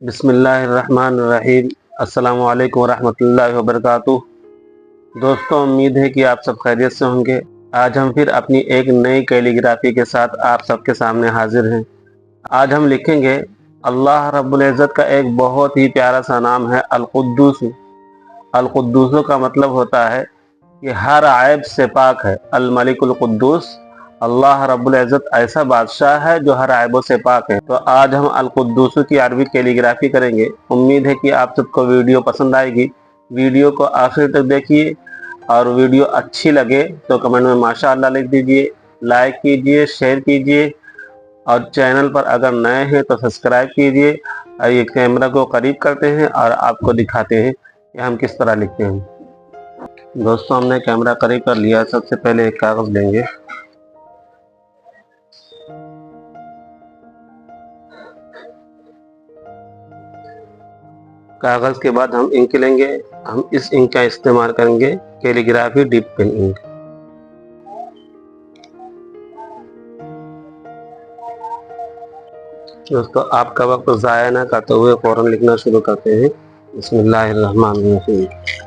बिस्मिल्लाहिर्रहमानिर्रहीम। अस्सलामु अलैकुम वरहमतुल्लाहि वबरकातुह। दोस्तों, उम्मीद है कि आप सब खैरियत से होंगे। आज हम फिर अपनी एक नई कैलीग्राफी के साथ आप सबके सामने हाजिर हैं। आज हम लिखेंगे अल्लाह रब्बुल इज़्ज़त का एक बहुत ही प्यारा सा नाम है अलकुद्दूस। अलकुद्दूस का मतलब होता है कि हर ऐब से पाक है। अल मलिकुल कुद्दूस, अल्लाह रब्बुल इज़्ज़त ऐसा बादशाह है जो हर ऐबों से पाक है। तो आज हम अल कुद्दूस की अरबी कैलीग्राफी करेंगे। उम्मीद है कि आप सबको वीडियो पसंद आएगी। वीडियो को आखिर तक देखिए और वीडियो अच्छी लगे तो कमेंट में माशाअल्लाह लिख दीजिए, लाइक कीजिए, शेयर कीजिए और चैनल पर अगर नए हैं तो सब्सक्राइब कीजिए। और ये कैमरा को करीब करते हैं और आपको दिखाते हैं कि हम किस तरह लिखते हैं। दोस्तों, हमने कैमरा करीब कर लिया। सबसे पहले एक कागज़ लेंगे। कागज़ के बाद हम इंक लेंगे। हम इस इंक का इस्तेमाल करेंगे कैलीग्राफी डिप पेन इंक। दोस्तों, आपका वक्त ज़ाया ना करते हुए फ़ौरन लिखना शुरू करते हैं। बिस्मिल्लाहिर्रहमानिर्रहीम।